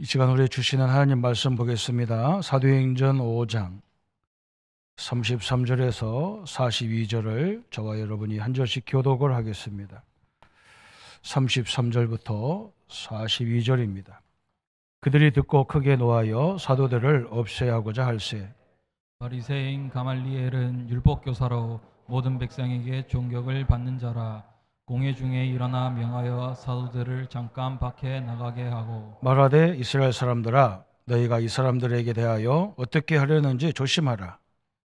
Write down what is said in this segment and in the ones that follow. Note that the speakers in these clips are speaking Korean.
이 시간 우리 주시는 하나님 말씀 보겠습니다. 사도행전 5장 33절에서 42절을 저와 여러분이 한 절씩 교독을 하겠습니다. 33절부터 42절입니다. 그들이 듣고 크게 노하여 사도들을 없애야 하고자 할세. 바리새인 가말리엘은 율법교사로 모든 백성에게 존경을 받는 자라. 공회 중에 일어나 명하여 사도들을 잠깐 밖에 나가게 하고 말하되 이스라엘 사람들아 너희가 이 사람들에게 대하여 어떻게 하려는지 조심하라.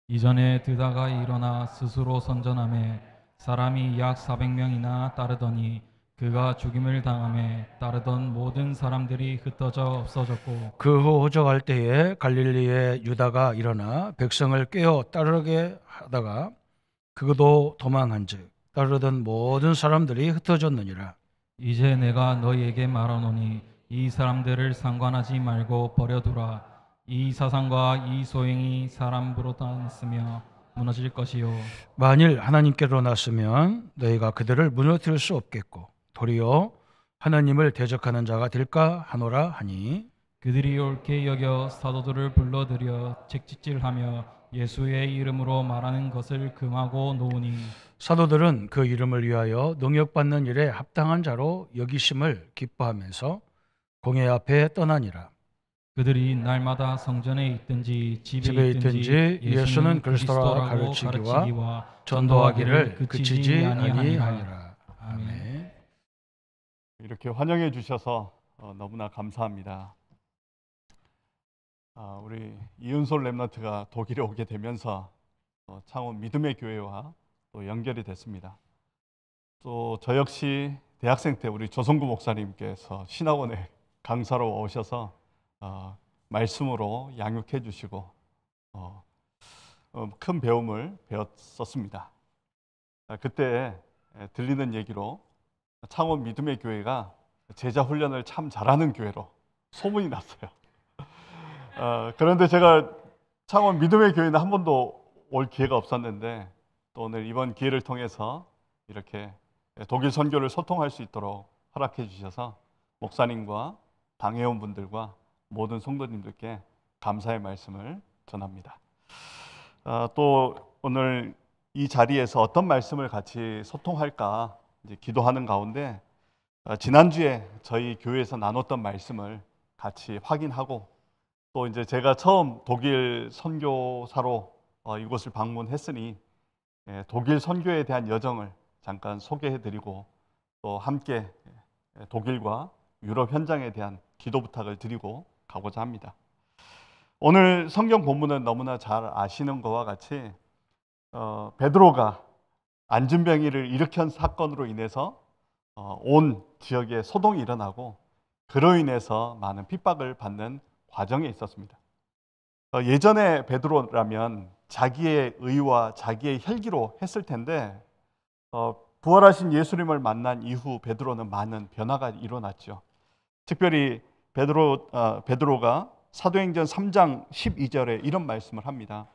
이전에 드다가 일어나 스스로 선전하며 사람이 약 400명이나 따르더니 그가 죽임을 당하며 따르던 모든 사람들이 흩어져 없어졌고 그 후 호적할 때에 갈릴리의 유다가 일어나 백성을 꿰어 따르게 하다가 그도 도망한즉 따르던 모든 사람들이 흩어졌느니라. 이제 내가 너희에게 말하노니 이 사람들을 상관하지 말고 버려두라. 이 사상과 이 소행이 사람으로다 났으며 무너질 것이요 만일 하나님께로 났으면 너희가 그들을 무너뜨릴 수 없겠고 도리어 하나님을 대적하는 자가 될까 하노라 하니 그들이 옳게 여겨 사도들을 불러들여 책짓질하며 예수의 이름으로 말하는 것을 금하고 놓으니 사도들은 그 이름을 위하여 능력받는 일에 합당한 자로 여기심을 기뻐하면서 공회 앞에 떠나니라. 그들이 날마다 성전에 있든지 집에 집에 있든지 예수는 그리스도라 그리스도라고 가르치기와 전도하기를 그치지 아니하니라. 아멘. 아멘. 이렇게 환영해 주셔서 너무나 감사합니다. 우리 이은솔 렘넌트가 독일에 오게 되면서 창원 믿음의 교회와 또 연결이 됐습니다. 또 저 역시 대학생 때 우리 조성구 목사님께서 신학원에 강사로 오셔서 말씀으로 양육해 주시고 큰 배움을 배웠었습니다. 그때 들리는 얘기로 창원 믿음의 교회가 제자 훈련을 참 잘하는 교회로 소문이 났어요. 그런데 제가 창원 믿음의 교회는 한 번도 올 기회가 없었는데 또 오늘 이번 기회를 통해서 이렇게 독일 선교를 소통할 수 있도록 허락해 주셔서 목사님과 당회원분들과 모든 성도님들께 감사의 말씀을 전합니다. 또 오늘 이 자리에서 어떤 말씀을 같이 소통할까 이제 기도하는 가운데 지난주에 저희 교회에서 나눴던 말씀을 같이 확인하고 또 이제 제가 처음 독일 선교사로 이곳을 방문했으니 독일 선교에 대한 여정을 잠깐 소개해드리고 또 함께 독일과 유럽 현장에 대한 기도 부탁을 드리고 가고자 합니다. 오늘 성경 본문은 너무나 잘 아시는 것과 같이 베드로가 안진병이를 일으킨 사건으로 인해서 온 지역에 소동이 일어나고 그로 인해서 많은 핍박을 받는 과정에 있었습니다. 예전에 베드로라면 자기의 의와 자기의 혈기로 했을 텐데 부활하신 예수님을 만난 이후 베드로는 많은 변화가 일어났죠. 특별히 베드로가 사도행전 3장 12절에 이런 말씀을 합니다.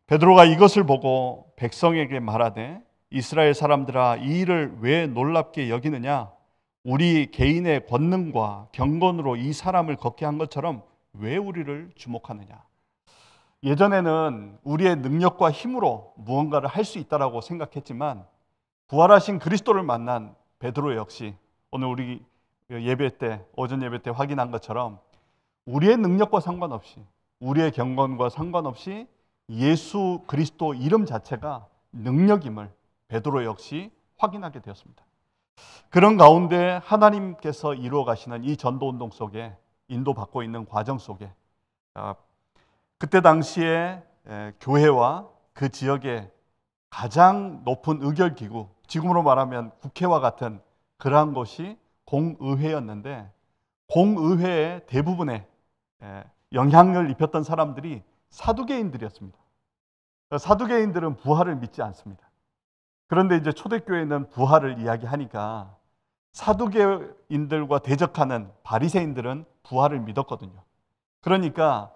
베드로가 이것을 보고 백성에게 말하되 이스라엘 사람들아 이 일을 왜 놀랍게 여기느냐? 우리 개인의 권능과 경건으로 이 사람을 걷게 한 것처럼 왜 우리를 주목하느냐? 예전에는 우리의 능력과 힘으로 무언가를 할 수 있다라고 생각했지만 부활하신 그리스도를 만난 베드로 역시 오늘 우리 예배 때 오전 예배 때 확인한 것처럼 우리의 능력과 상관없이 우리의 경건과 상관없이 예수 그리스도 이름 자체가 능력임을 베드로 역시 확인하게 되었습니다. 그런 가운데 하나님께서 이루어 가시는 이 전도 운동 속에 인도받고 있는 과정 속에 그때 당시에 교회와 그 지역의 가장 높은 의결기구, 지금으로 말하면 국회와 같은 그러한 것이 공의회였는데 공의회의 대부분의 영향을 입혔던 사람들이 사두개인들이었습니다. 사두개인들은 부활을 믿지 않습니다. 그런데 이제 초대교회는 부활을 이야기하니까 사두개인들과 대적하는 바리새인들은 부활을 믿었거든요. 그러니까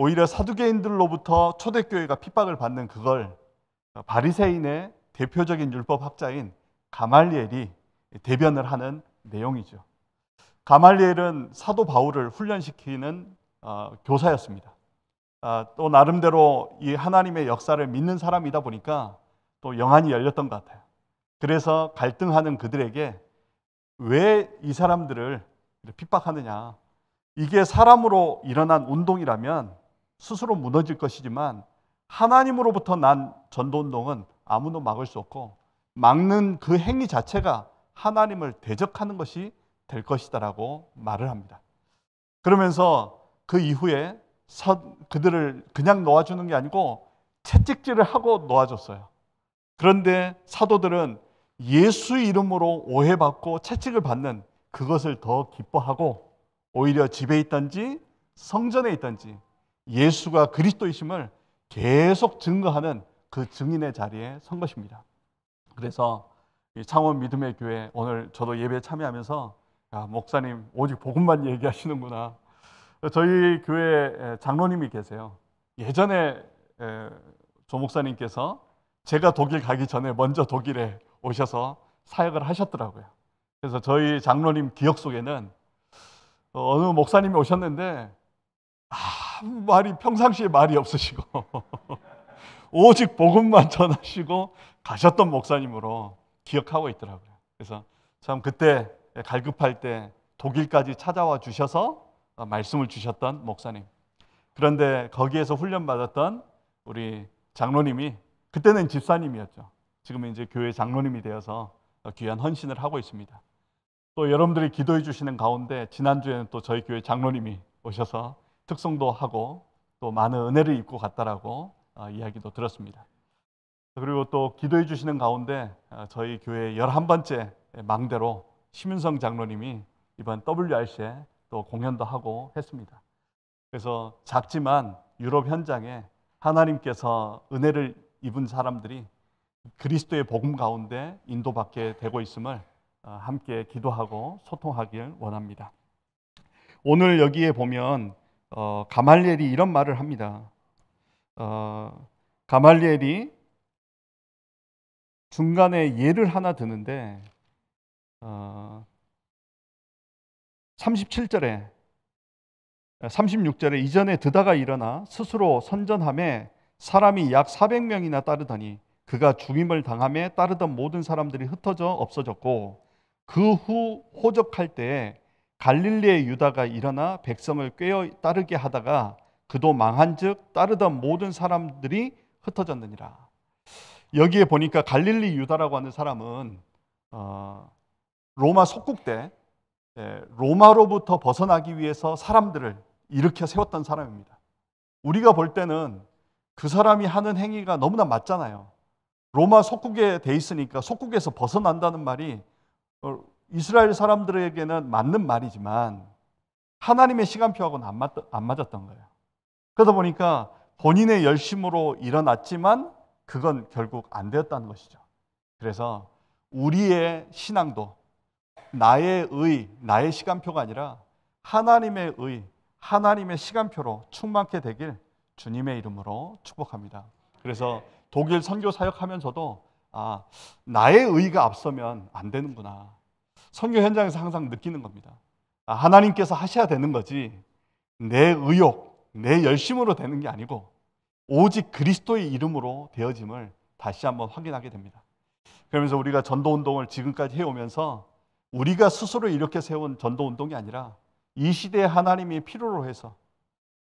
오히려 사두개인들로부터 초대교회가 핍박을 받는 그걸 바리새인의 대표적인 율법학자인 가말리엘이 대변을 하는 내용이죠. 가말리엘은 사도 바울을 훈련시키는 교사였습니다. 또 나름대로 이 하나님의 역사를 믿는 사람이다 보니까 또 영안이 열렸던 것 같아요. 그래서 갈등하는 그들에게 왜 이 사람들을 핍박하느냐, 이게 사람으로 일어난 운동이라면 스스로 무너질 것이지만 하나님으로부터 난 전도운동은 아무도 막을 수 없고 막는 그 행위 자체가 하나님을 대적하는 것이 될 것이다라고 말을 합니다. 그러면서 그 이후에 그들을 그냥 놓아주는 게 아니고 채찍질을 하고 놓아줬어요. 그런데 사도들은 예수 이름으로 오해받고 채찍을 받는 그것을 더 기뻐하고 오히려 집에 있든지 성전에 있든지 예수가 그리스도이심을 계속 증거하는 그 증인의 자리에 선 것입니다. 그래서 창원 믿음의 교회 오늘 저도 예배에 참여하면서 목사님 오직 복음만 얘기하시는구나. 저희 교회 장로님이 계세요. 예전에 조 목사님께서 제가 독일 가기 전에 먼저 독일에 오셔서 사역을 하셨더라고요. 그래서 저희 장로님 기억 속에는 어느 목사님이 오셨는데 아무 말이 평상시에 말이 없으시고 오직 복음만 전하시고 가셨던 목사님으로 기억하고 있더라고요. 그래서 참 그때 갈급할 때 독일까지 찾아와 주셔서 말씀을 주셨던 목사님. 그런데 거기에서 훈련받았던 우리 장로님이 그때는 집사님이었죠. 지금은 이제 교회 장로님이 되어서 귀한 헌신을 하고 있습니다. 또 여러분들이 기도해 주시는 가운데 지난주에는 또 저희 교회 장로님이 오셔서 특송도 하고 또 많은 은혜를 입고 갔다라고 이야기도 들었습니다. 그리고 또 기도해 주시는 가운데 저희 교회 11번째 망대로 심윤성 장로님이 이번 WRC에 또 공연도 하고 했습니다. 그래서 작지만 유럽 현장에 하나님께서 은혜를 입은 사람들이 그리스도의 복음 가운데 인도받게 되고 있음을 함께 기도하고 소통하길 원합니다. 오늘 여기에 보면 가말리엘이 이런 말을 합니다. 가말리엘이 중간에 예를 하나 드는데 37절에 36절에 이전에 드다가 일어나 스스로 선전함에 사람이 약 400명이나 따르더니 그가 죽임을 당함에 따르던 모든 사람들이 흩어져 없어졌고 그 후 호적할 때에 갈릴리의 유다가 일어나 백성을 꾀어 따르게 하다가 그도 망한즉 따르던 모든 사람들이 흩어졌느니라. 여기에 보니까 갈릴리 유다라고 하는 사람은 로마 속국 때 로마로부터 벗어나기 위해서 사람들을 일으켜 세웠던 사람입니다. 우리가 볼 때는 그 사람이 하는 행위가 너무나 맞잖아요. 로마 속국에 돼 있으니까 속국에서 벗어난다는 말이 이스라엘 사람들에게는 맞는 말이지만 하나님의 시간표하고는 안 맞았던 거예요. 그러다 보니까 본인의 열심으로 일어났지만 그건 결국 안 되었다는 것이죠. 그래서 우리의 신앙도 나의 의, 나의 시간표가 아니라 하나님의 의, 하나님의 시간표로 충만케 되길 주님의 이름으로 축복합니다. 그래서 독일 선교 사역하면서도 나의 의가 앞서면 안 되는구나. 선교 현장에서 항상 느끼는 겁니다. 하나님께서 하셔야 되는 거지 내 의욕, 내 열심으로 되는 게 아니고 오직 그리스도의 이름으로 되어짐을 다시 한번 확인하게 됩니다. 그러면서 우리가 전도운동을 지금까지 해오면서 우리가 스스로 이렇게 세운 전도운동이 아니라 이 시대에 하나님이 필요로 해서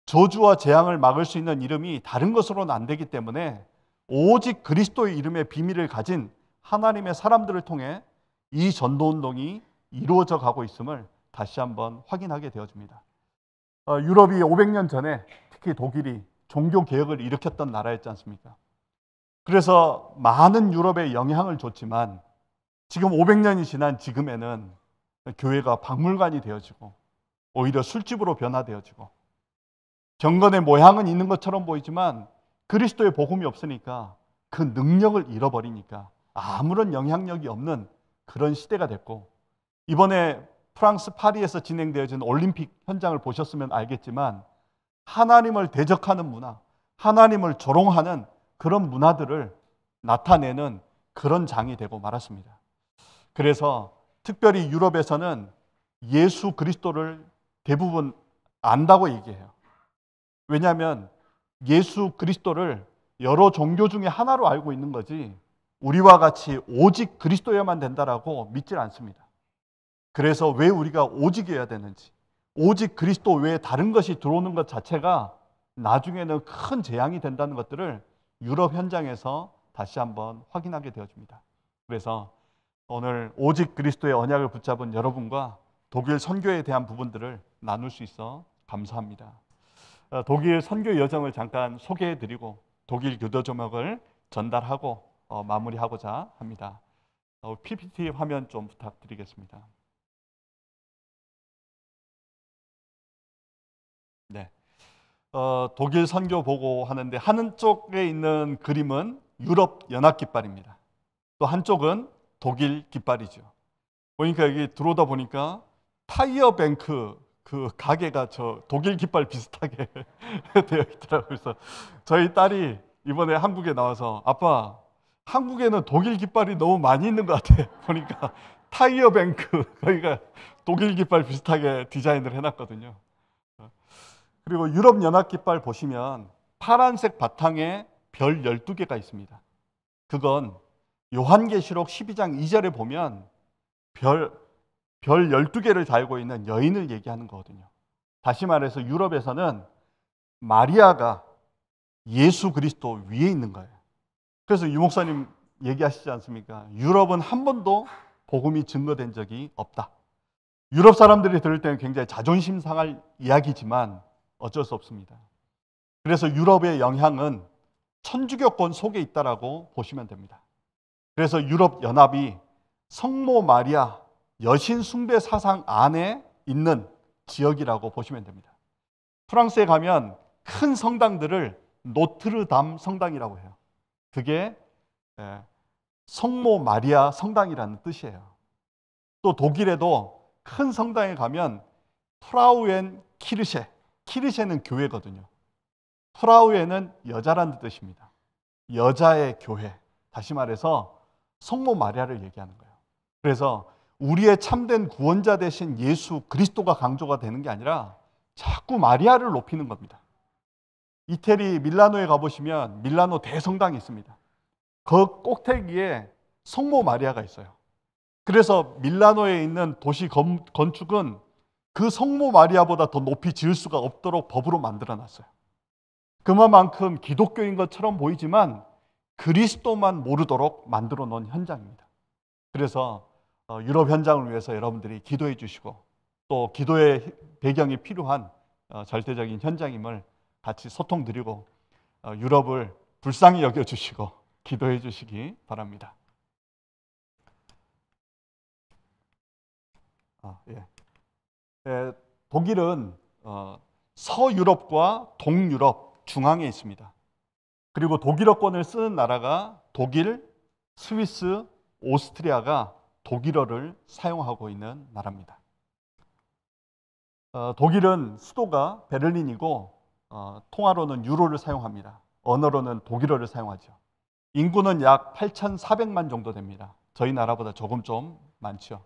저주와 재앙을 막을 수 있는 이름이 다른 것으로는 안 되기 때문에 오직 그리스도의 이름의 비밀을 가진 하나님의 사람들을 통해 이 전도운동이 이루어져 가고 있음을 다시 한번 확인하게 되어집니다. 유럽이 500년 전에 특히 독일이 종교개혁을 일으켰던 나라였지 않습니까? 그래서 많은 유럽에 영향을 줬지만 지금 500년이 지난 지금에는 교회가 박물관이 되어지고 오히려 술집으로 변화되어지고 경건의 모양은 있는 것처럼 보이지만 그리스도의 복음이 없으니까 그 능력을 잃어버리니까 아무런 영향력이 없는 그런 시대가 됐고 이번에 프랑스 파리에서 진행되어진 올림픽 현장을 보셨으면 알겠지만 하나님을 대적하는 문화, 하나님을 조롱하는 그런 문화들을 나타내는 그런 장이 되고 말았습니다. 그래서 특별히 유럽에서는 예수 그리스도를 대부분 안다고 얘기해요. 왜냐하면 예수 그리스도를 여러 종교 중에 하나로 알고 있는 거지 우리와 같이 오직 그리스도여만 된다라고 믿질 않습니다. 그래서 왜 우리가 오직이어야 되는지, 오직 그리스도 외에 다른 것이 들어오는 것 자체가 나중에는 큰 재앙이 된다는 것들을 유럽 현장에서 다시 한번 확인하게 되어집니다. 그래서 오늘 오직 그리스도의 언약을 붙잡은 여러분과 독일 선교에 대한 부분들을 나눌 수 있어 감사합니다. 독일 선교 여정을 잠깐 소개해드리고 독일 교도 조목을 전달하고 마무리하고자 합니다. PPT 화면 좀 부탁드리겠습니다. 네. 독일 선교 보고 하는데 한쪽에 있는 그림은 유럽 연합 깃발입니다. 또 한쪽은 독일 깃발이죠. 보니까 여기 들어오다 보니까 타이어 뱅크 그 가게가 저 독일 깃발 비슷하게 되어 있더라고요. 그래서 저희 딸이 이번에 한국에 나와서 아빠 한국에는 독일 깃발이 너무 많이 있는 것 같아. 보니까 타이어 뱅크 거기가 독일 깃발 비슷하게 디자인을 해놨거든요. 그리고 유럽 연합 깃발 보시면 파란색 바탕에 별 12개가 있습니다. 그건 요한계시록 12장 2절에 보면 별 12개를 달고 있는 여인을 얘기하는 거거든요. 다시 말해서 유럽에서는 마리아가 예수 그리스도 위에 있는 거예요. 그래서 유 목사님 얘기하시지 않습니까? 유럽은 한 번도 복음이 증거된 적이 없다. 유럽 사람들이 들을 때는 굉장히 자존심 상할 이야기지만 어쩔 수 없습니다. 그래서 유럽의 영향은 천주교권 속에 있다라고 보시면 됩니다. 그래서 유럽 연합이 성모 마리아 여신 숭배 사상 안에 있는 지역이라고 보시면 됩니다. 프랑스에 가면 큰 성당들을 노트르담 성당이라고 해요. 그게 성모 마리아 성당이라는 뜻이에요. 또 독일에도 큰 성당에 가면 프라우엔 키르셰, 키르셰는 교회거든요. 프라우엔은 여자라는 뜻입니다. 여자의 교회. 다시 말해서 성모 마리아를 얘기하는 거예요. 그래서 우리의 참된 구원자 되신 예수 그리스도가 강조가 되는 게 아니라 자꾸 마리아를 높이는 겁니다. 이태리 밀라노에 가보시면 밀라노 대성당이 있습니다. 그 꼭대기에 성모 마리아가 있어요. 그래서 밀라노에 있는 도시 건축은 그 성모 마리아보다 더 높이 지을 수가 없도록 법으로 만들어놨어요. 그만큼 기독교인 것처럼 보이지만 그리스도만 모르도록 만들어 놓은 현장입니다. 그래서 유럽 현장을 위해서 여러분들이 기도해 주시고 또 기도의 배경이 필요한 절대적인 현장임을 같이 소통드리고 유럽을 불쌍히 여겨주시고 기도해 주시기 바랍니다. 독일은 서유럽과 동유럽 중앙에 있습니다. 그리고 독일어권을 쓰는 나라가 독일, 스위스, 오스트리아가 독일어를 사용하고 있는 나라입니다. 독일은 수도가 베를린이고 통화로는 유로를 사용합니다. 언어로는 독일어를 사용하죠. 인구는 약 8,400만 정도 됩니다. 저희 나라보다 조금 좀 많죠.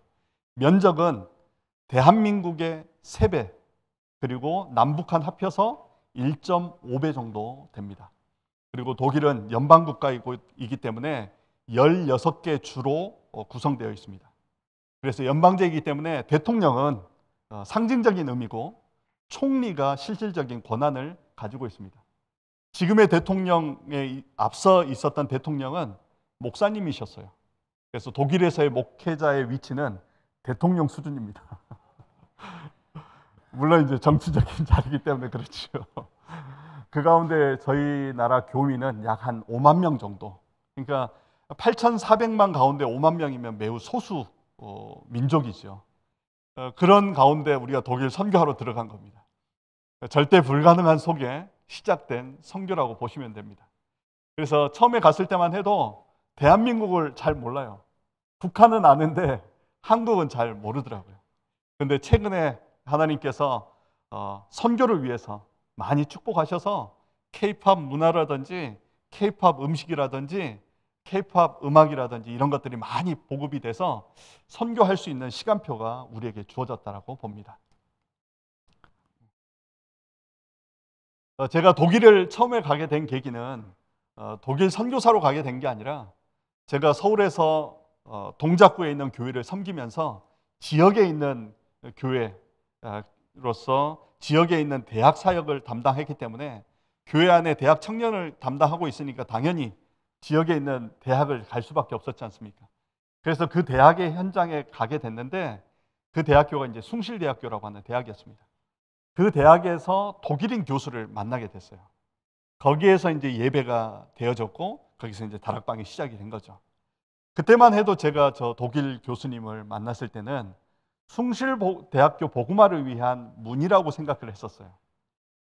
면적은 대한민국의 3배 그리고 남북한 합해서 1.5배 정도 됩니다. 그리고 독일은 연방국가이기 때문에 16개 주로 구성되어 있습니다. 그래서 연방제이기 때문에 대통령은 상징적인 의미고 총리가 실질적인 권한을 가지고 있습니다. 지금의 대통령에 앞서 있었던 대통령은 목사님이셨어요. 그래서 독일에서의 목회자의 위치는 대통령 수준입니다. 물론 이제 정치적인 자리이기 때문에 그렇죠. 그 가운데 저희 나라 교민은 약 한 5만 명 정도. 그러니까 8,400만 가운데 5만 명이면 매우 소수 민족이죠. 그런 가운데 우리가 독일 선교하러 들어간 겁니다. 절대 불가능한 속에 시작된 선교라고 보시면 됩니다. 그래서 처음에 갔을 때만 해도 대한민국을 잘 몰라요. 북한은 아는데 한국은 잘 모르더라고요. 그런데 최근에 하나님께서 선교를 위해서 많이 축복하셔서 K-팝 문화라든지 K-팝 음식이라든지 케이팝 음악이라든지 이런 것들이 많이 보급이 돼서 선교할 수 있는 시간표가 우리에게 주어졌다라고 봅니다. 제가 독일을 처음에 가게 된 계기는 독일 선교사로 가게 된 게 아니라 제가 서울에서 동작구에 있는 교회를 섬기면서 지역에 있는 교회로서 지역에 있는 대학 사역을 담당했기 때문에 교회 안에 대학 청년을 담당하고 있으니까 당연히 지역에 있는 대학을 갈 수밖에 없었지 않습니까? 그래서 그 대학의 현장에 가게 됐는데 그 대학교가 이제 숭실대학교라고 하는 대학이었습니다. 그 대학에서 독일인 교수를 만나게 됐어요. 거기에서 이제 예배가 되어졌고 거기서 이제 다락방이 시작이 된 거죠. 그때만 해도 제가 저 독일 교수님을 만났을 때는 숭실대학교 복음화를 위한 문이라고 생각을 했었어요.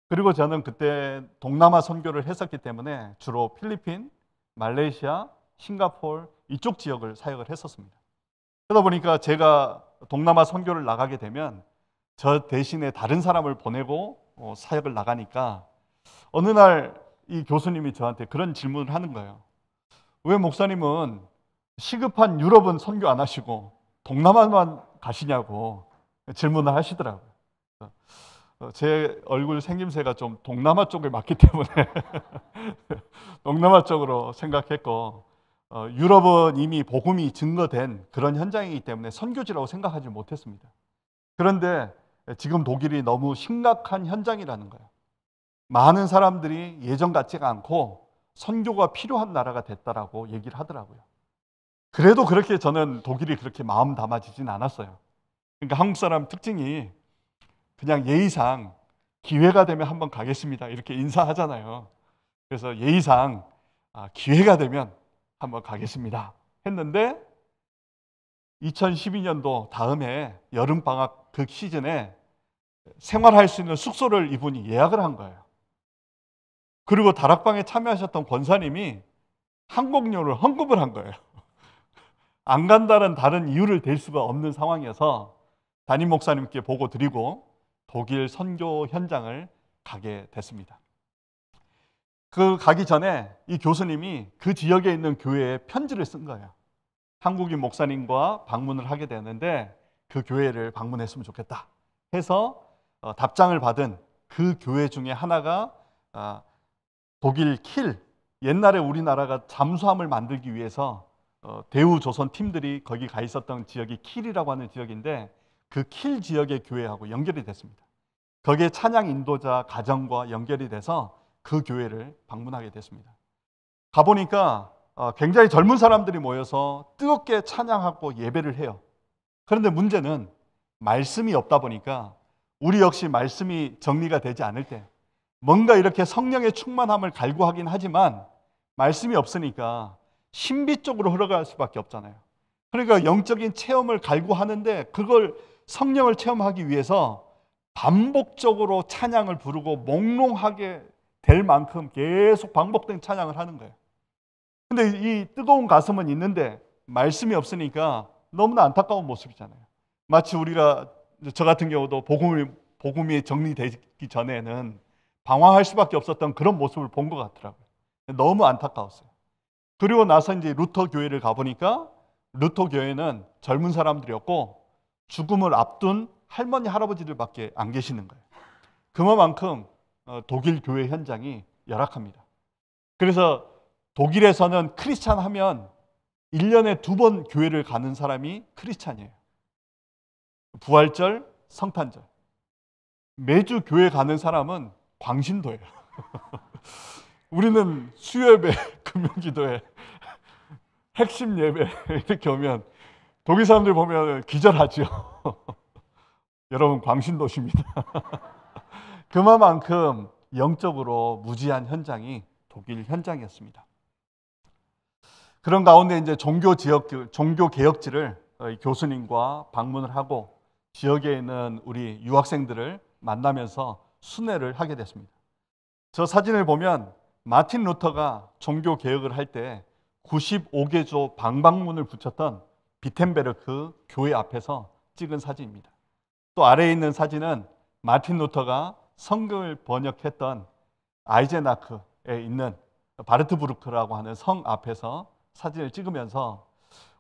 그리고 저는 그때 동남아 선교를 했었기 때문에 주로 필리핀, 말레이시아, 싱가포르 이쪽 지역을 사역을 했었습니다. 그러다 보니까 제가 동남아 선교를 나가게 되면 저 대신에 다른 사람을 보내고 사역을 나가니까 어느 날 이 교수님이 저한테 그런 질문을 하는 거예요. 왜 목사님은 시급한 유럽은 선교 안 하시고 동남아만 가시냐고 질문을 하시더라고요. 제 얼굴 생김새가 좀 동남아 쪽에 맞기 때문에 동남아 쪽으로 생각했고 유럽은 이미 복음이 증거된 그런 현장이기 때문에 선교지라고 생각하지 못했습니다. 그런데 지금 독일이 너무 심각한 현장이라는 거예요. 많은 사람들이 예전 같지가 않고 선교가 필요한 나라가 됐다라고 얘기를 하더라고요. 그래도 그렇게 저는 독일이 그렇게 마음 담아지진 않았어요. 그러니까 한국 사람 특징이 그냥 예의상 기회가 되면 한번 가겠습니다 이렇게 인사하잖아요. 그래서 예의상 기회가 되면 한번 가겠습니다 했는데 2012년도 다음에 여름방학 그 시즌에 생활할 수 있는 숙소를 이분이 예약을 한 거예요. 그리고 다락방에 참여하셨던 권사님이 항공료를 헌금을 한 거예요. 안 간다는 다른 이유를 댈 수가 없는 상황이어서 담임 목사님께 보고 드리고 독일 선교 현장을 가게 됐습니다. 그 가기 전에 이 교수님이 그 지역에 있는 교회에 편지를 쓴 거예요. 한국인 목사님과 방문을 하게 되는데 그 교회를 방문했으면 좋겠다 해서 답장을 받은 그 교회 중에 하나가 독일 킬, 옛날에 우리나라가 잠수함을 만들기 위해서 대우조선 팀들이 거기 가 있었던 지역이 킬이라고 하는 지역인데 그 킬 지역의 교회하고 연결이 됐습니다. 거기에 찬양 인도자 가정과 연결이 돼서 그 교회를 방문하게 됐습니다. 가보니까 굉장히 젊은 사람들이 모여서 뜨겁게 찬양하고 예배를 해요. 그런데 문제는 말씀이 없다 보니까 우리 역시 말씀이 정리가 되지 않을 때 뭔가 이렇게 성령의 충만함을 갈구하긴 하지만 말씀이 없으니까 신비 쪽으로 흘러갈 수밖에 없잖아요. 그러니까 영적인 체험을 갈구하는데 그걸 성령을 체험하기 위해서 반복적으로 찬양을 부르고 몽롱하게 될 만큼 계속 반복된 찬양을 하는 거예요. 근데 이 뜨거운 가슴은 있는데 말씀이 없으니까 너무나 안타까운 모습이잖아요. 마치 우리가 저 같은 경우도 복음이 정리되기 전에는 방황할 수밖에 없었던 그런 모습을 본 것 같더라고요. 너무 안타까웠어요. 그리고 나서 이제 루터 교회를 가보니까 루터 교회는 젊은 사람들이었고 죽음을 앞둔 할머니 할아버지들밖에 안 계시는 거예요. 그만큼 독일 교회 현장이 열악합니다. 그래서 독일에서는 크리스찬 하면 1년에 2번 교회를 가는 사람이 크리스찬이에요. 부활절, 성탄절. 매주 교회 가는 사람은 광신도예요. 우리는 수요예배, 금요기도회, 핵심 예배 이렇게 오면 독일 사람들 보면 기절하죠. 여러분 광신도십니다. 그만큼 영적으로 무지한 현장이 독일 현장이었습니다. 그런 가운데 이제 종교 개혁지를 교수님과 방문을 하고 지역에 있는 우리 유학생들을 만나면서 순회를 하게 됐습니다. 저 사진을 보면 마틴 루터가 종교 개혁을 할 때 95개조 방방문을 붙였던 비텐베르크 교회 앞에서 찍은 사진입니다. 또 아래에 있는 사진은 마틴 루터가 성경을 번역했던 아이제나크에 있는 바르트부르크라고 하는 성 앞에서 사진을 찍으면서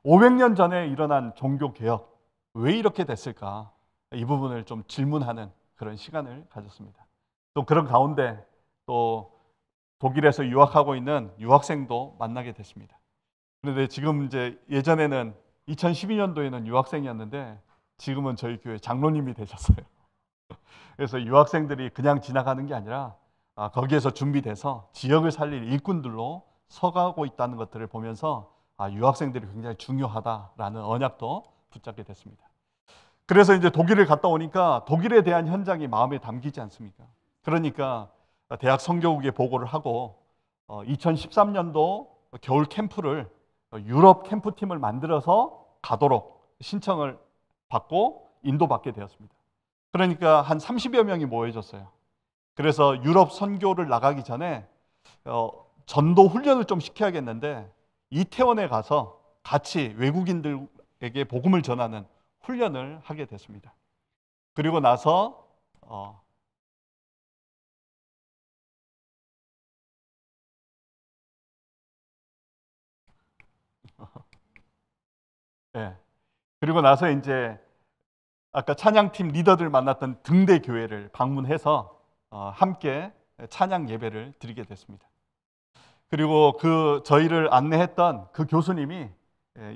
500년 전에 일어난 종교 개혁, 왜 이렇게 됐을까? 이 부분을 좀 질문하는 그런 시간을 가졌습니다. 또 그런 가운데 또 독일에서 유학하고 있는 유학생도 만나게 됐습니다. 그런데 지금 이제 예전에는 2012년도에는 유학생이었는데 지금은 저희 교회 장로님이 되셨어요. 그래서 유학생들이 그냥 지나가는 게 아니라 거기에서 준비돼서 지역을 살릴 일꾼들로 서가고 있다는 것들을 보면서 유학생들이 굉장히 중요하다라는 언약도 붙잡게 됐습니다. 그래서 이제 독일을 갔다 오니까 독일에 대한 현장이 마음에 담기지 않습니까? 그러니까 대학 선교국에 보고를 하고 2013년도 겨울 캠프를 유럽 캠프팀을 만들어서 가도록 신청을 받고 인도받게 되었습니다. 그러니까 한 30여 명이 모여졌어요. 그래서 유럽 선교를 나가기 전에 전도 훈련을 좀 시켜야겠는데 이태원에 가서 같이 외국인들에게 복음을 전하는 훈련을 하게 됐습니다. 그리고 나서 네. 그리고 나서 이제 아까 찬양팀 리더들 만났던 등대 교회를 방문해서 함께 찬양 예배를 드리게 됐습니다. 그리고 그 저희를 안내했던 그 교수님이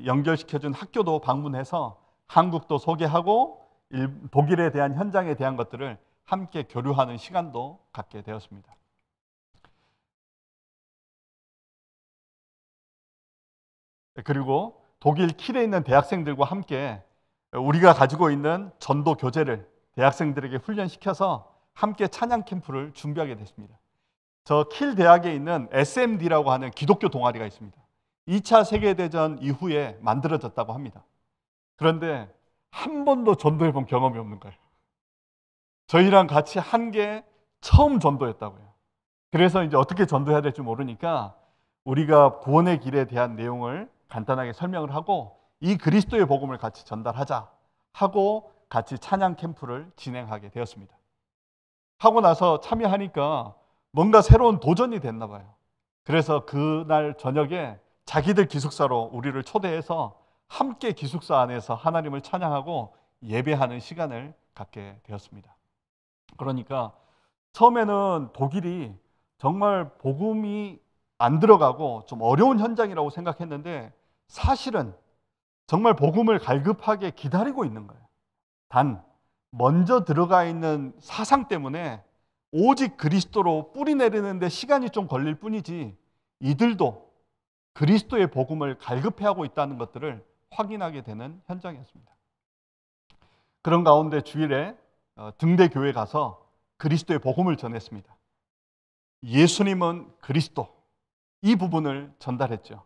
연결시켜준 학교도 방문해서 한국도 소개하고 독일에 대한 현장에 대한 것들을 함께 교류하는 시간도 갖게 되었습니다. 그리고 독일 킬에 있는 대학생들과 함께 우리가 가지고 있는 전도 교재를 대학생들에게 훈련시켜서 함께 찬양 캠프를 준비하게 됐습니다. 저 킬 대학에 있는 SMD라고 하는 기독교 동아리가 있습니다. 2차 세계대전 이후에 만들어졌다고 합니다. 그런데 한 번도 전도해 본 경험이 없는 거예요. 저희랑 같이 한 게 처음 전도였다고요. 그래서 이제 어떻게 전도해야 될지 모르니까 우리가 구원의 길에 대한 내용을 간단하게 설명을 하고 이 그리스도의 복음을 같이 전달하자 하고 같이 찬양 캠프를 진행하게 되었습니다. 하고 나서 참여하니까 뭔가 새로운 도전이 됐나 봐요. 그래서 그날 저녁에 자기들 기숙사로 우리를 초대해서 함께 기숙사 안에서 하나님을 찬양하고 예배하는 시간을 갖게 되었습니다. 그러니까 처음에는 독일이 정말 복음이 안 들어가고 좀 어려운 현장이라고 생각했는데 사실은 정말 복음을 갈급하게 기다리고 있는 거예요. 단 먼저 들어가 있는 사상 때문에 오직 그리스도로 뿌리 내리는데 시간이 좀 걸릴 뿐이지 이들도 그리스도의 복음을 갈급해하고 있다는 것들을 확인하게 되는 현장이었습니다. 그런 가운데 주일에 등대 교회 가서 그리스도의 복음을 전했습니다. 예수님은 그리스도, 이 부분을 전달했죠.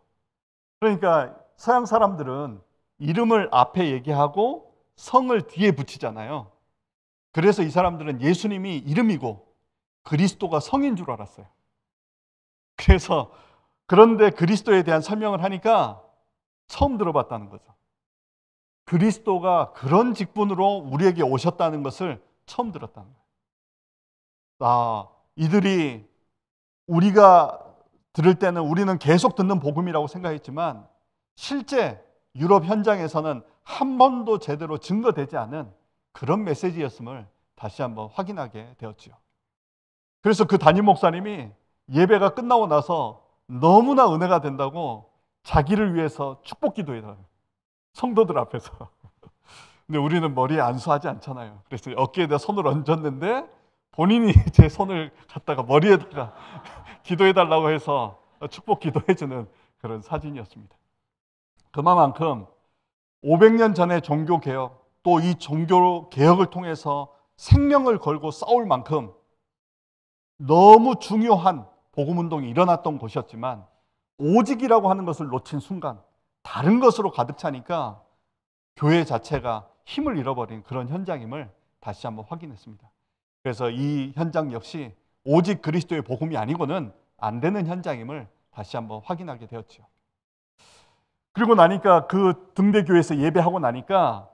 그러니까 서양 사람들은 이름을 앞에 얘기하고 성을 뒤에 붙이잖아요. 그래서 이 사람들은 예수님이 이름이고 그리스도가 성인 줄 알았어요. 그래서 그런데 그리스도에 대한 설명을 하니까 처음 들어봤다는 거죠. 그리스도가 그런 직분으로 우리에게 오셨다는 것을 처음 들었다는 거예요. 이들이 우리가 들을 때는 우리는 계속 듣는 복음이라고 생각했지만 실제 유럽 현장에서는 한 번도 제대로 증거되지 않은 그런 메시지였음을 다시 한번 확인하게 되었죠. 그래서 그 담임 목사님이 예배가 끝나고 나서 너무나 은혜가 된다고 자기를 위해서 축복 기도해요. 성도들 앞에서. 근데 우리는 머리에 안수하지 않잖아요. 그래서 어깨에다 손을 얹었는데 본인이 제 손을 갖다가 머리에다가 기도해달라고 해서 축복 기도해주는 그런 사진이었습니다. 그만큼 500년 전의 종교개혁 또 이 종교개혁을 통해서 생명을 걸고 싸울 만큼 너무 중요한 복음운동이 일어났던 곳이었지만 오직이라고 하는 것을 놓친 순간 다른 것으로 가득 차니까 교회 자체가 힘을 잃어버린 그런 현장임을 다시 한번 확인했습니다. 그래서 이 현장 역시 오직 그리스도의 복음이 아니고는 안 되는 현장임을 다시 한번 확인하게 되었죠. 그리고 나니까 그 등대교회에서 예배하고 나니까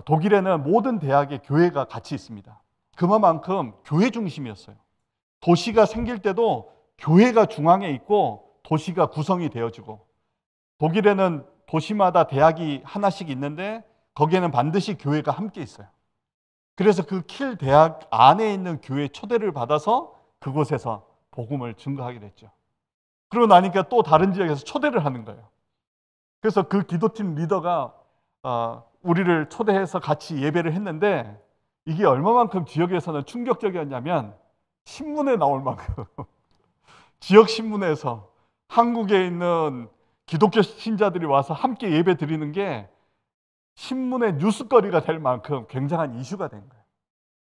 독일에는 모든 대학의 교회가 같이 있습니다. 그만큼 교회 중심이었어요. 도시가 생길 때도 교회가 중앙에 있고 도시가 구성이 되어지고 독일에는 도시마다 대학이 하나씩 있는데 거기에는 반드시 교회가 함께 있어요. 그래서 그 킬 대학 안에 있는 교회 초대를 받아서 그곳에서 복음을 증거하게 됐죠. 그러고 나니까 또 다른 지역에서 초대를 하는 거예요. 그래서 그 기도팀 리더가 우리를 초대해서 같이 예배를 했는데 이게 얼마만큼 지역에서는 충격적이었냐면 신문에 나올 만큼 지역 신문에서 한국에 있는 기독교 신자들이 와서 함께 예배 드리는 게 신문의 뉴스거리가 될 만큼 굉장한 이슈가 된 거예요.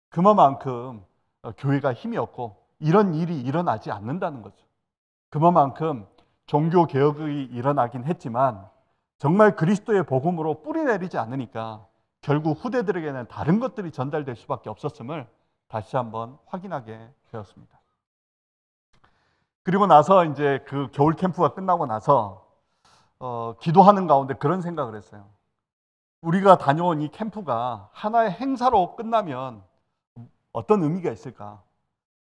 그만큼 교회가 힘이 없고 이런 일이 일어나지 않는다는 거죠. 그만큼 종교 개혁이 일어나긴 했지만 정말 그리스도의 복음으로 뿌리 내리지 않으니까 결국 후대들에게는 다른 것들이 전달될 수밖에 없었음을 다시 한번 확인하게 되었습니다. 그리고 나서 이제 그 겨울 캠프가 끝나고 나서 기도하는 가운데 그런 생각을 했어요. 우리가 다녀온 이 캠프가 하나의 행사로 끝나면 어떤 의미가 있을까?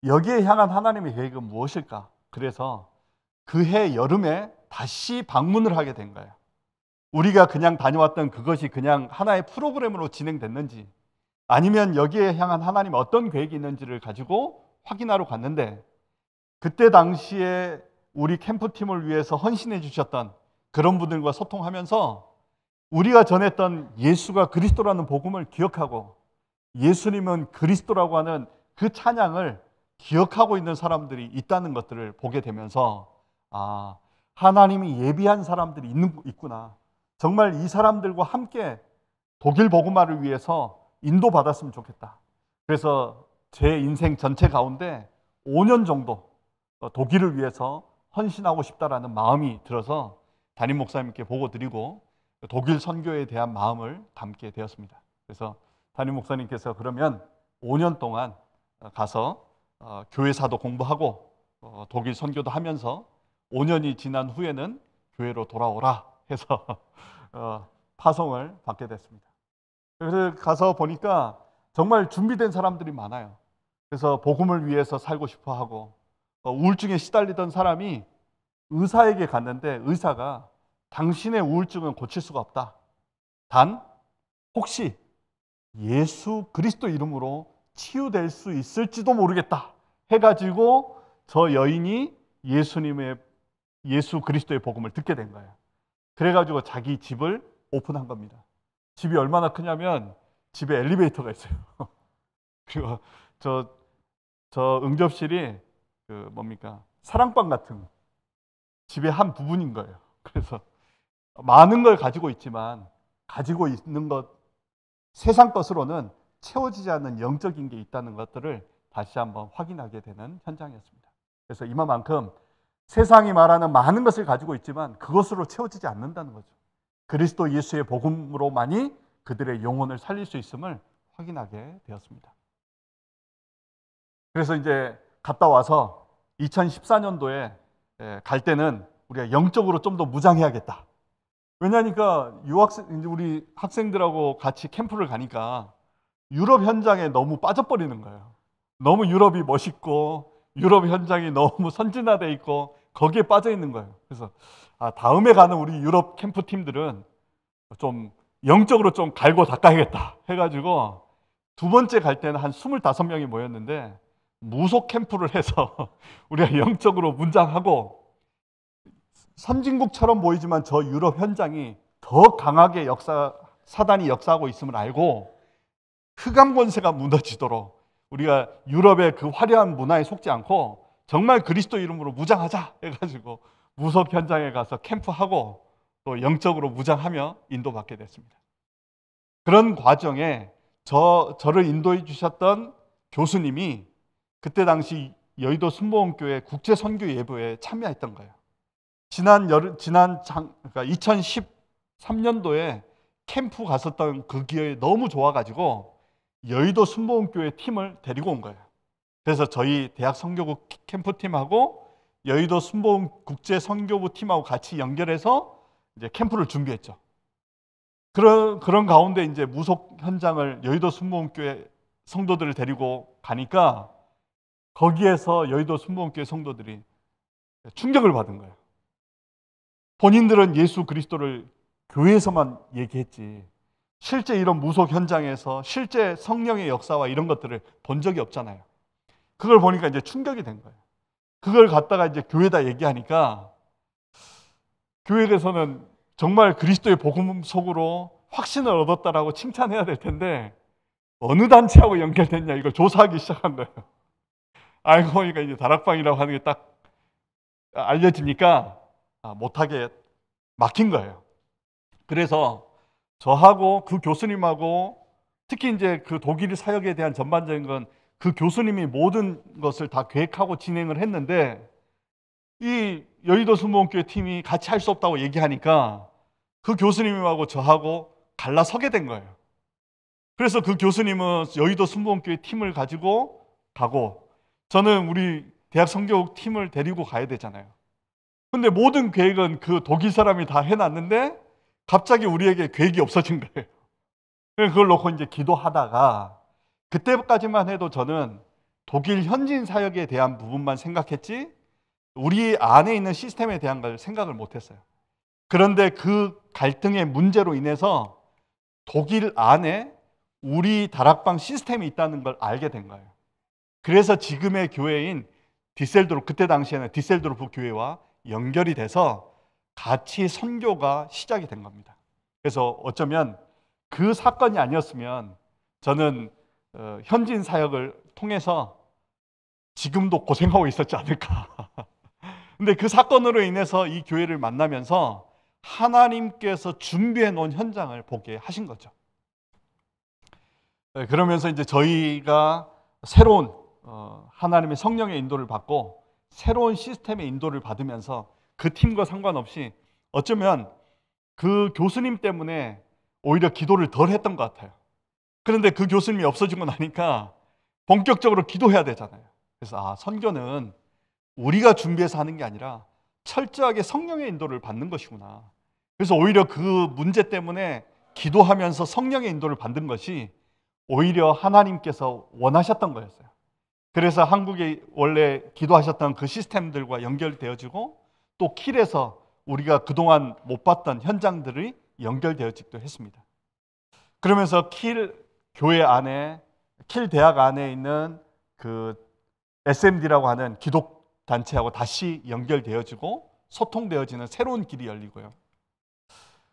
여기에 향한 하나님의 계획은 무엇일까? 그래서 그해 여름에 다시 방문을 하게 된 거예요. 우리가 그냥 다녀왔던 그것이 그냥 하나의 프로그램으로 진행됐는지 아니면 여기에 향한 하나님의 어떤 계획이 있는지를 가지고 확인하러 갔는데 그때 당시에 우리 캠프팀을 위해서 헌신해 주셨던 그런 분들과 소통하면서 우리가 전했던 예수가 그리스도라는 복음을 기억하고 예수님은 그리스도라고 하는 그 찬양을 기억하고 있는 사람들이 있다는 것들을 보게 되면서 하나님이 예비한 사람들이 있구나. 정말 이 사람들과 함께 독일 복음화를 위해서 인도받았으면 좋겠다. 그래서 제 인생 전체 가운데 5년 정도 독일을 위해서 헌신하고 싶다라는 마음이 들어서 담임 목사님께 보고 드리고 독일 선교에 대한 마음을 담게 되었습니다. 그래서 담임 목사님께서 그러면 5년 동안 가서 교회사도 공부하고 독일 선교도 하면서 5년이 지난 후에는 교회로 돌아오라 해서 파송을 받게 됐습니다. 그래서 가서 보니까 정말 준비된 사람들이 많아요. 그래서 복음을 위해서 살고 싶어 하고 우울증에 시달리던 사람이 의사에게 갔는데 의사가 당신의 우울증은 고칠 수가 없다. 단 혹시 예수 그리스도 이름으로 치유될 수 있을지도 모르겠다 해가지고 저 여인이 예수 그리스도의 복음을 듣게 된 거예요. 그래가지고 자기 집을 오픈한 겁니다. 집이 얼마나 크냐면 집에 엘리베이터가 있어요. 그리고 저 응접실이 사랑방 같은 집의 한 부분인 거예요. 그래서 많은 걸 가지고 있지만 가지고 있는 것 세상 것으로는 채워지지 않는 영적인 게 있다는 것들을 다시 한번 확인하게 되는 현장이었습니다. 그래서 이만큼 세상이 말하는 많은 것을 가지고 있지만 그것으로 채워지지 않는다는 거죠. 그리스도 예수의 복음으로만이 그들의 영혼을 살릴 수 있음을 확인하게 되었습니다. 그래서 이제 갔다 와서 2014년도에 갈 때는 우리가 영적으로 좀 더 무장해야겠다. 왜냐하니까 우리 학생들하고 같이 캠프를 가니까 유럽 현장에 너무 빠져버리는 거예요. 너무 유럽이 멋있고 유럽 현장이 너무 선진화되어 있고 거기에 빠져 있는 거예요. 그래서 다음에 가는 우리 유럽 캠프 팀들은 좀 영적으로 좀 갈고 닦아야겠다 해가지고 두 번째 갈 때는 한 25명이 모였는데 무속 캠프를 해서 우리가 영적으로 문장하고 선진국처럼 보이지만 저 유럽 현장이 더 강하게 사단이 역사하고 있음을 알고 흑암 권세가 무너지도록 우리가 유럽의 그 화려한 문화에 속지 않고 정말 그리스도 이름으로 무장하자 해가지고 무속 현장에 가서 캠프하고 또 영적으로 무장하며 인도받게 됐습니다. 그런 과정에 저를 인도해 주셨던 교수님이 그때 당시 여의도 순복음교회 국제 선교 예배에 참여했던 거예요. 그러니까 2013년도에 캠프 갔었던 그 기회에 너무 좋아가지고 여의도 순복음교회 팀을 데리고 온 거예요. 그래서 저희 대학 선교부 캠프팀하고 여의도 순복음 국제 선교부 팀하고 같이 연결해서 이제 캠프를 준비했죠. 그런 가운데 이제 무속 현장을 여의도 순복음교회 성도들을 데리고 가니까 거기에서 여의도 순복음교회 성도들이 충격을 받은 거예요. 본인들은 예수 그리스도를 교회에서만 얘기했지 실제 이런 무속 현장에서 실제 성령의 역사와 이런 것들을 본 적이 없잖아요. 그걸 보니까 이제 충격이 된 거예요. 그걸 갖다가 이제 교회에다 얘기하니까 교회에서는 정말 그리스도의 복음 속으로 확신을 얻었다라고 칭찬해야 될 텐데 어느 단체하고 연결됐냐 이걸 조사하기 시작한 거예요. 알고 보니까 이제 다락방이라고 하는 게 딱 알려지니까 못하게 막힌 거예요. 그래서 저하고 그 교수님하고 특히 이제 그 독일 사역에 대한 전반적인 건 그 교수님이 모든 것을 다 계획하고 진행을 했는데 이 여의도 순복음교회 팀이 같이 할 수 없다고 얘기하니까 그 교수님하고 저하고 갈라서게 된 거예요. 그래서 그 교수님은 여의도 순복음교회 팀을 가지고 가고 저는 우리 대학 선교국 팀을 데리고 가야 되잖아요. 근데 모든 계획은 그 독일 사람이 다 해놨는데 갑자기 우리에게 계획이 없어진 거예요. 그걸 놓고 이제 기도하다가 그때까지만 해도 저는 독일 현지인 사역에 대한 부분만 생각했지 우리 안에 있는 시스템에 대한 걸 생각을 못했어요. 그런데 그 갈등의 문제로 인해서 독일 안에 우리 다락방 시스템이 있다는 걸 알게 된 거예요. 그래서 지금의 교회인 디셀도르프, 그때 당시에는 디셀도르프 교회와 연결이 돼서 같이 선교가 시작이 된 겁니다. 그래서 어쩌면 그 사건이 아니었으면 저는 현지인 사역을 통해서 지금도 고생하고 있었지 않을까. 근데 그 사건으로 인해서 이 교회를 만나면서 하나님께서 준비해 놓은 현장을 보게 하신 거죠. 그러면서 이제 저희가 새로운 하나님의 성령의 인도를 받고 새로운 시스템의 인도를 받으면서 그 팀과 상관없이 어쩌면 그 교수님 때문에 오히려 기도를 덜 했던 것 같아요. 그런데 그 교수님이 없어지고 나니까 본격적으로 기도해야 되잖아요. 그래서 선교는 우리가 준비해서 하는 게 아니라 철저하게 성령의 인도를 받는 것이구나. 그래서 오히려 그 문제 때문에 기도하면서 성령의 인도를 받는 것이 오히려 하나님께서 원하셨던 거였어요. 그래서 한국에 원래 기도하셨던 그 시스템들과 연결되어지고 또 킬에서 우리가 그동안 못 봤던 현장들이 연결되어지기도 했습니다. 그러면서 킬 교회 안에, 킬 대학 안에 있는 그 SMD라고 하는 기독 단체하고 다시 연결되어지고 소통되어지는 새로운 길이 열리고요.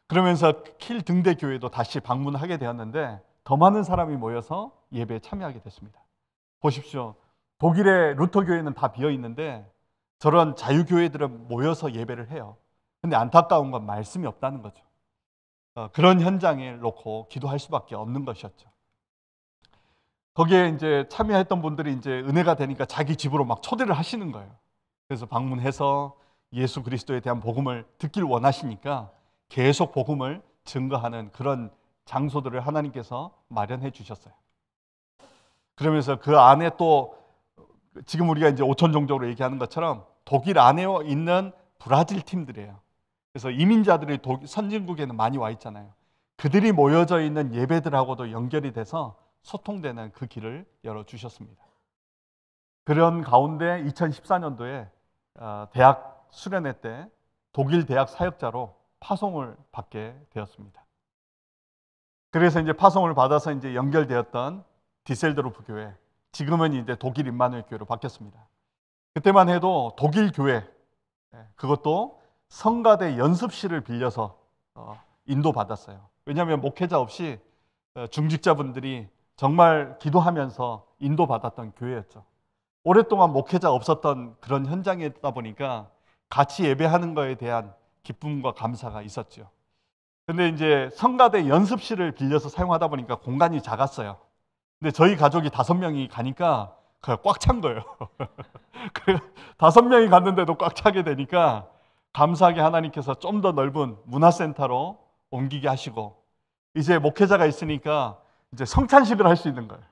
그러면서 킬 등대 교회도 다시 방문하게 되었는데 더 많은 사람이 모여서 예배에 참여하게 됐습니다. 보십시오. 독일의 루터 교회는 다 비어 있는데 저런 자유교회들은 모여서 예배를 해요. 근데 안타까운 건 말씀이 없다는 거죠. 그런 현장에 놓고 기도할 수밖에 없는 것이었죠. 거기에 이제 참여했던 분들이 이제 은혜가 되니까 자기 집으로 막 초대를 하시는 거예요. 그래서 방문해서 예수 그리스도에 대한 복음을 듣길 원하시니까 계속 복음을 증거하는 그런 장소들을 하나님께서 마련해 주셨어요. 그러면서 그 안에 또 지금 우리가 이제 5천 종족으로 얘기하는 것처럼 독일 안에 있는 브라질 팀들이에요. 그래서 이민자들이 선진국에는 많이 와 있잖아요. 그들이 모여져 있는 예배들하고도 연결이 돼서 소통되는 그 길을 열어주셨습니다. 그런 가운데 2014년도에 대학 수련회 때 독일 대학 사역자로 파송을 받게 되었습니다. 그래서 이제 파송을 받아서 이제 연결되었던 디셀도르프 교회, 지금은 이제 독일 임마누엘 교회로 바뀌었습니다. 그때만 해도 독일 교회, 그것도 성가대 연습실을 빌려서 인도받았어요. 왜냐하면 목회자 없이 중직자분들이 정말 기도하면서 인도받았던 교회였죠. 오랫동안 목회자 없었던 그런 현장이었다 보니까 같이 예배하는 거에 대한 기쁨과 감사가 있었죠. 근데 이제 성가대 연습실을 빌려서 사용하다 보니까 공간이 작았어요. 근데 저희 가족이 5명이 가니까 꽉 찬 거예요. 5명이 갔는데도 꽉 차게 되니까 감사하게 하나님께서 좀 더 넓은 문화센터로 옮기게 하시고 이제 목회자가 있으니까 이제 성찬식을 할 수 있는 거예요.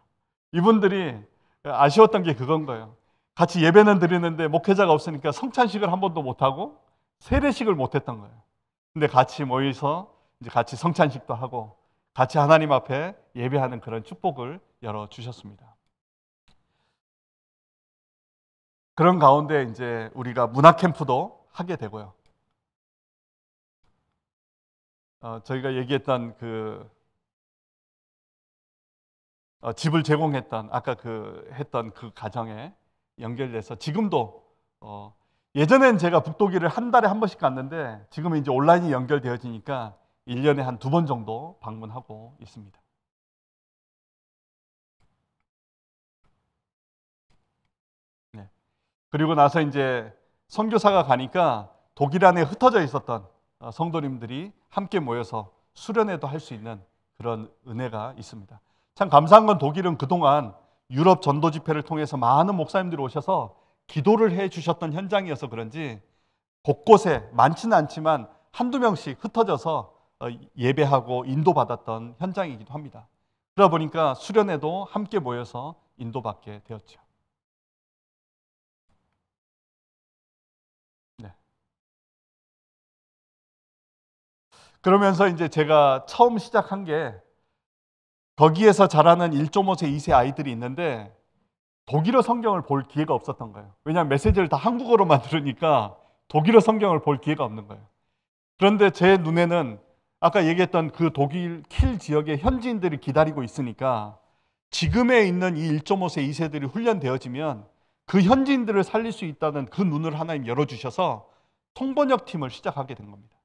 이분들이 아쉬웠던 게 그건 거예요. 같이 예배는 드리는데 목회자가 없으니까 성찬식을 한 번도 못하고 세례식을 못했던 거예요. 근데 같이 모여서 이제 같이 성찬식도 하고 같이 하나님 앞에 예배하는 그런 축복을 열어주셨습니다. 그런 가운데 이제 우리가 문화 캠프도 하게 되고요. 저희가 얘기했던 집을 제공했던 아까 했던 그 가정에 연결돼서 지금도 예전엔 제가 북독일을 한 달에 한 번씩 갔는데 지금은 이제 온라인이 연결되어지니까 1년에 한 2번 정도 방문하고 있습니다. 네. 그리고 나서 이제 선교사가 가니까 독일 안에 흩어져 있었던 성도님들이 함께 모여서 수련회도 할 수 있는 그런 은혜가 있습니다. 참 감사한 건 독일은 그동안 유럽 전도 집회를 통해서 많은 목사님들이 오셔서 기도를 해 주셨던 현장이어서 그런지 곳곳에 많지는 않지만 한두 명씩 흩어져서 예배하고 인도받았던 현장이기도 합니다. 그러다 보니까 수련회도 함께 모여서 인도받게 되었죠. 네. 그러면서 이제 제가 처음 시작한 게 거기에서 자라는 1.5세, 2세 아이들이 있는데 독일어 성경을 볼 기회가 없었던 거예요. 왜냐하면 메시지를 다 한국어로만 들으니까 독일어 성경을 볼 기회가 없는 거예요. 그런데 제 눈에는 아까 얘기했던 그 독일 킬 지역의 현지인들이 기다리고 있으니까 지금에 있는 이 1.5세, 2세들이 훈련되어지면 그 현지인들을 살릴 수 있다는 그 눈을 하나님 열어주셔서 통번역 팀을 시작하게 된 겁니다.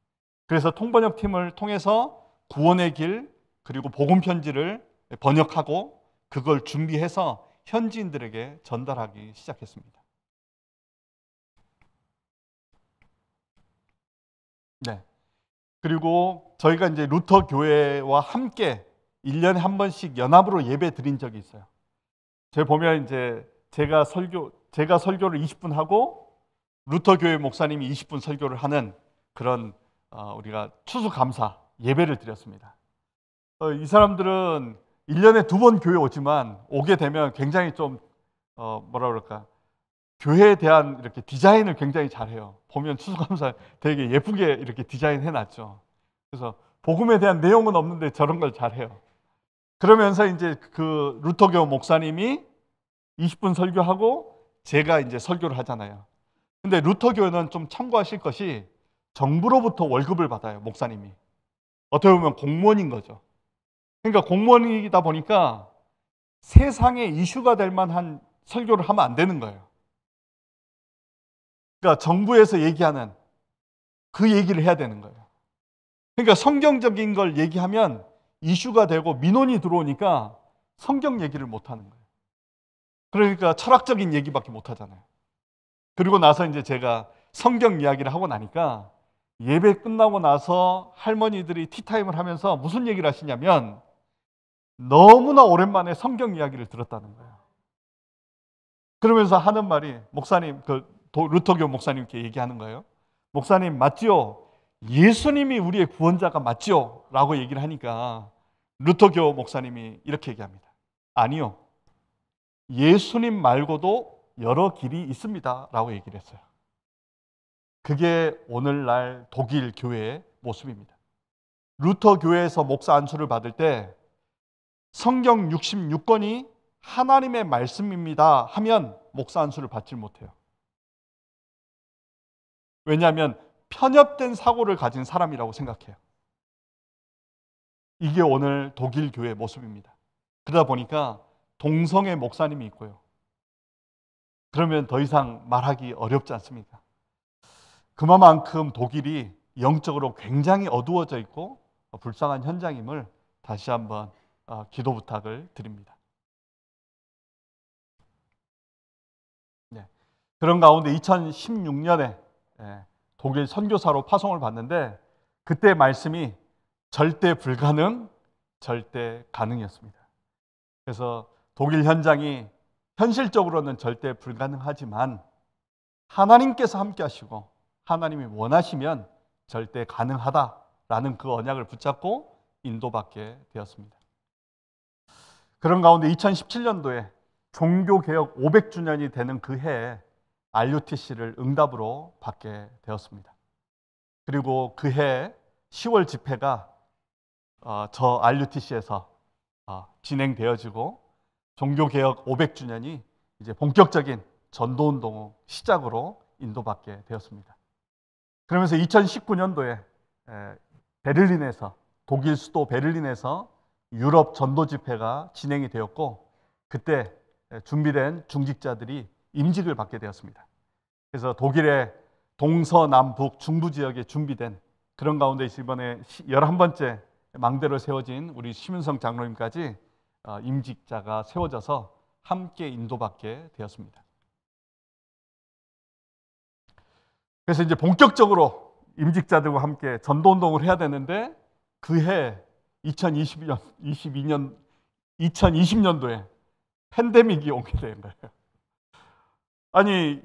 그래서 통번역 팀을 통해서 구원의 길 그리고 복음 편지를 번역하고 그걸 준비해서 현지인들에게 전달하기 시작했습니다. 네. 그리고 저희가 이제 루터 교회와 함께 1년에 한 번씩 연합으로 예배 드린 적이 있어요. 제가 보면 이제 제가 설교를 20분 하고 루터 교회 목사님이 20분 설교를 하는 그런 우리가 추수감사 예배를 드렸습니다. 이 사람들은 1년에 2번 교회 오지만 오게 되면 굉장히 좀 뭐라 그럴까 교회에 대한 이렇게 디자인을 굉장히 잘해요. 보면 추수감사 되게 예쁘게 이렇게 디자인해 놨죠. 그래서 복음에 대한 내용은 없는데 저런 걸 잘해요. 그러면서 이제 그 루터교 목사님이 20분 설교하고 제가 이제 설교를 하잖아요. 근데 루터교는 좀 참고하실 것이 정부로부터 월급을 받아요, 목사님이. 어떻게 보면 공무원인 거죠. 그러니까 공무원이다 보니까 세상에 이슈가 될 만한 설교를 하면 안 되는 거예요. 그러니까 정부에서 얘기하는 그 얘기를 해야 되는 거예요. 그러니까 성경적인 걸 얘기하면 이슈가 되고 민원이 들어오니까 성경 얘기를 못 하는 거예요. 그러니까 철학적인 얘기밖에 못 하잖아요. 그리고 나서 이제 제가 성경 이야기를 하고 나니까 예배 끝나고 나서 할머니들이 티타임을 하면서 무슨 얘기를 하시냐면 너무나 오랜만에 성경 이야기를 들었다는 거예요. 그러면서 하는 말이 목사님, 루터교 목사님께 얘기하는 거예요. 목사님 맞지요? 예수님이 우리의 구원자가 맞지요? 라고 얘기를 하니까 루터교 목사님이 이렇게 얘기합니다. 아니요. 예수님 말고도 여러 길이 있습니다. 라고 얘기를 했어요. 그게 오늘날 독일 교회의 모습입니다. 루터 교회에서 목사 안수를 받을 때 성경 66권이 하나님의 말씀입니다 하면 목사 안수를 받지 못해요. 왜냐하면 편협된 사고를 가진 사람이라고 생각해요. 이게 오늘 독일 교회의 모습입니다. 그러다 보니까 동성애 목사님이 있고요. 그러면 더 이상 말하기 어렵지 않습니까? 그만큼 독일이 영적으로 굉장히 어두워져 있고 불쌍한 현장임을 다시 한번 기도 부탁을 드립니다. 네. 그런 가운데 2016년에 독일 선교사로 파송을 받는데 그때 말씀이 절대 불가능, 절대 가능이었습니다. 그래서 독일 현장이 현실적으로는 절대 불가능하지만 하나님께서 함께 하시고 하나님이 원하시면 절대 가능하다라는 그 언약을 붙잡고 인도받게 되었습니다. 그런 가운데 2017년도에 종교개혁 500주년이 되는 그 해에 RUTC를 응답으로 받게 되었습니다. 그리고 그 해 10월 집회가 저 RUTC에서 진행되어지고 종교개혁 500주년이 이제 본격적인 전도운동 시작으로 인도받게 되었습니다. 그러면서 2019년도에 베를린에서, 독일 수도 베를린에서 유럽 전도 집회가 진행이 되었고, 그때 준비된 중직자들이 임직을 받게 되었습니다. 그래서 독일의 동서남북 중부 지역에 준비된 그런 가운데 이번에 11번째 망대로 세워진 우리 심윤성 장로님까지 임직자가 세워져서 함께 인도받게 되었습니다. 그래서 이제 본격적으로 임직자들과 함께 전도운동을 해야 되는데, 그해 2020년도에 팬데믹이 오게 된 거예요. 아니,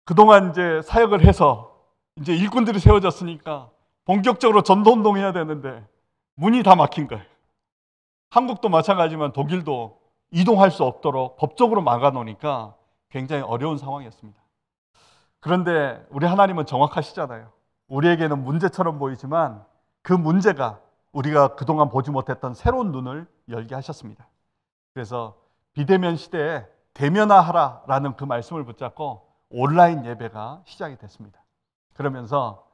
그동안 이제 사역을 해서 이제 일꾼들이 세워졌으니까 본격적으로 전도운동 해야 되는데 문이 다 막힌 거예요. 한국도 마찬가지지만 독일도 이동할 수 없도록 법적으로 막아놓으니까 굉장히 어려운 상황이었습니다. 그런데 우리 하나님은 정확하시잖아요. 우리에게는 문제처럼 보이지만 그 문제가 우리가 그동안 보지 못했던 새로운 눈을 열게 하셨습니다. 그래서 비대면 시대에 대면화하라라는 그 말씀을 붙잡고 온라인 예배가 시작이 됐습니다. 그러면서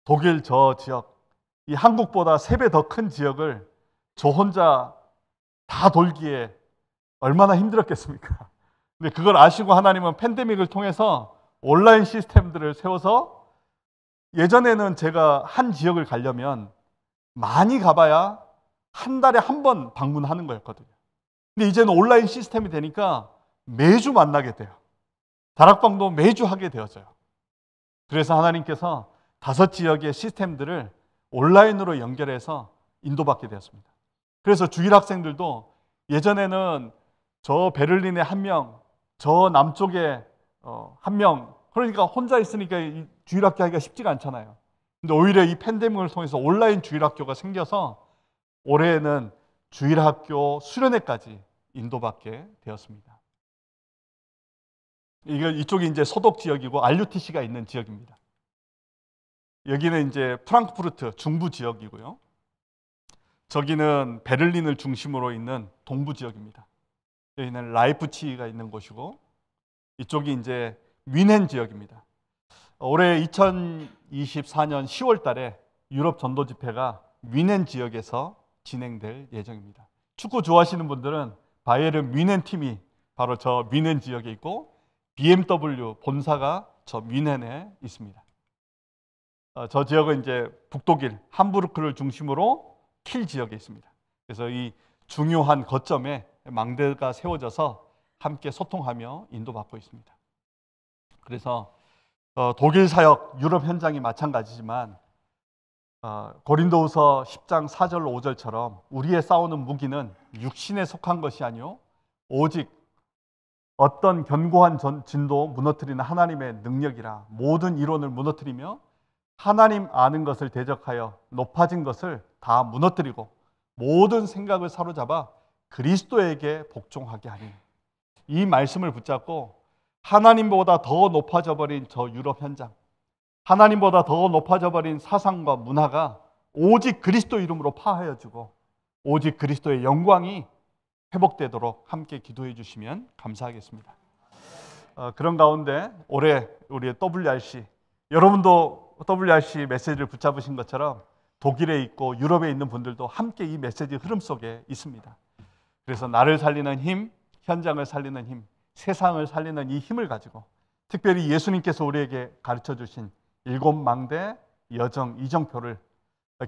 독일 저 지역, 이 한국보다 3배 더 큰 지역을 저 혼자 다 돌기에 얼마나 힘들었겠습니까? 근데 그걸 아시고 하나님은 팬데믹을 통해서 온라인 시스템들을 세워서, 예전에는 제가 한 지역을 가려면 많이 가봐야 한 달에 한 번 방문하는 거였거든요. 근데 이제는 온라인 시스템이 되니까 매주 만나게 돼요. 다락방도 매주 하게 되어져요. 그래서 하나님께서 5지역의 시스템들을 온라인으로 연결해서 인도받게 되었습니다. 그래서 주일 학생들도 예전에는 저 베를린에 1명, 저 남쪽에 1명, 그러니까 혼자 있으니까 주일 학교 하기가 쉽지가 않잖아요. 근데 오히려 이 팬데믹을 통해서 온라인 주일 학교가 생겨서 올해에는 주일 학교 수련회까지 인도받게 되었습니다. 이쪽이 이제 소독 지역이고 RUTC가 있는 지역입니다. 여기는 이제 프랑크푸르트 중부 지역이고요. 저기는 베를린을 중심으로 있는 동부 지역입니다. 여기는 라이프치히가 있는 곳이고, 이쪽이 이제 뮌헨 지역입니다. 올해 2024년 10월 달에 유럽 전도 집회가 뮌헨 지역에서 진행될 예정입니다. 축구 좋아하시는 분들은 바이에른 뮌헨 팀이 바로 저 뮌헨 지역에 있고, BMW 본사가 저 뮌헨에 있습니다. 저 지역은 이제 북독일 함부르크를 중심으로 킬 지역에 있습니다. 그래서 이 중요한 거점에 망대가 세워져서 함께 소통하며 인도받고 있습니다. 그래서 독일 사역, 유럽 현장이 마찬가지지만 고린도후서 10장 4절 5절처럼 우리의 싸우는 무기는 육신에 속한 것이 아니요 오직 어떤 견고한 진도 무너뜨리는 하나님의 능력이라. 모든 이론을 무너뜨리며 하나님 아는 것을 대적하여 높아진 것을 다 무너뜨리고 모든 생각을 사로잡아 그리스도에게 복종하게 하니. 이 말씀을 붙잡고 하나님보다 더 높아져 버린 저 유럽 현장, 하나님보다 더 높아져 버린 사상과 문화가 오직 그리스도 이름으로 파하여지고 오직 그리스도의 영광이 회복되도록 함께 기도해 주시면 감사하겠습니다. 그런 가운데 올해 우리의 WRC, 여러분도 WRC 메시지를 붙잡으신 것처럼 독일에 있고 유럽에 있는 분들도 함께 이 메시지 흐름 속에 있습니다. 그래서 나를 살리는 힘, 현장을 살리는 힘, 세상을 살리는 이 힘을 가지고 특별히 예수님께서 우리에게 가르쳐 주신 7망대 여정 이정표를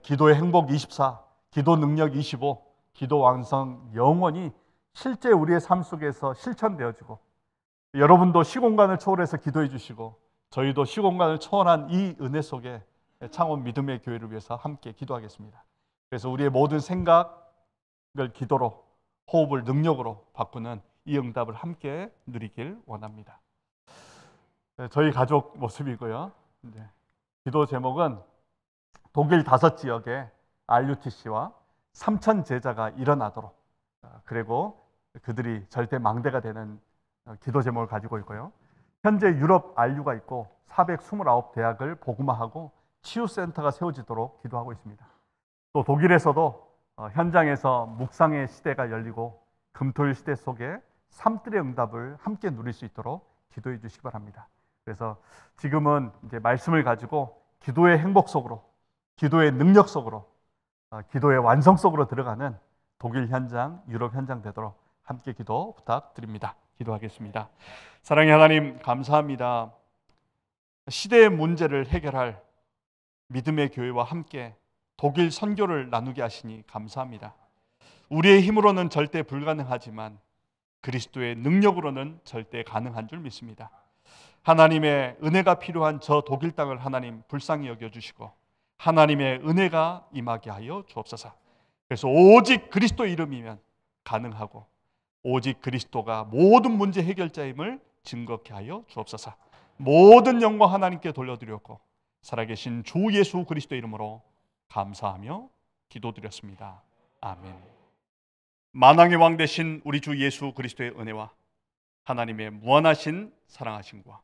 기도의 행복 24, 기도 능력 25, 기도 완성 영원히 실제 우리의 삶 속에서 실천되어지고, 여러분도 시공간을 초월해서 기도해 주시고 저희도 시공간을 초월한 이 은혜 속에 창원 믿음의 교회를 위해서 함께 기도하겠습니다. 그래서 우리의 모든 생각을 기도로, 호흡을 능력으로 바꾸는 이 응답을 함께 누리길 원합니다. 저희 가족 모습이고요. 기도 제목은 독일 5지역에 RUTC와 3,000 제자가 일어나도록, 그리고 그들이 절대 망대가 되는 기도 제목을 가지고 있고요. 현재 유럽 RU가 있고 429 대학을 복음화하고 치유센터가 세워지도록 기도하고 있습니다. 또 독일에서도 현장에서 묵상의 시대가 열리고 금토일 시대 속에 삶들의 응답을 함께 누릴 수 있도록 기도해 주시기 바랍니다. 그래서 지금은 이제 말씀을 가지고 기도의 행복 속으로, 기도의 능력 속으로 기도의 완성 속으로 들어가는 독일 현장, 유럽 현장 되도록 함께 기도 부탁드립니다. 기도하겠습니다. 사랑의 하나님, 감사합니다. 시대의 문제를 해결할 믿음의 교회와 함께 독일 선교를 나누게 하시니 감사합니다. 우리의 힘으로는 절대 불가능하지만 그리스도의 능력으로는 절대 가능한 줄 믿습니다. 하나님의 은혜가 필요한 저 독일 땅을 하나님 불쌍히 여겨주시고 하나님의 은혜가 임하게 하여 주옵소서. 그래서 오직 그리스도 이름이면 가능하고 오직 그리스도가 모든 문제 해결자임을 증거케 하여 주옵소서. 모든 영광 하나님께 돌려드렸고 살아계신 주 예수 그리스도 이름으로 감사하며 기도드렸습니다. 아멘. 만왕의 왕 되신 우리 주 예수 그리스도의 은혜와 하나님의 무한하신 사랑하심과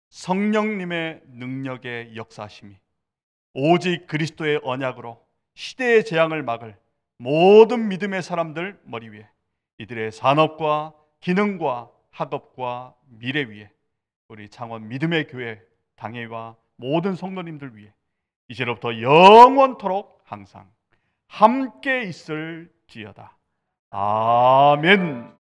성령님의 능력의 역사하심이 오직 그리스도의 언약으로 시대의 재앙을 막을 모든 믿음의 사람들 머리 위에 이들의 산업과 기능과 학업과 미래 위에 우리 창원 믿음의 교회 당회와 모든 성도님들 위해 이제로부터 영원토록 항상 함께 있을지어다. 아멘.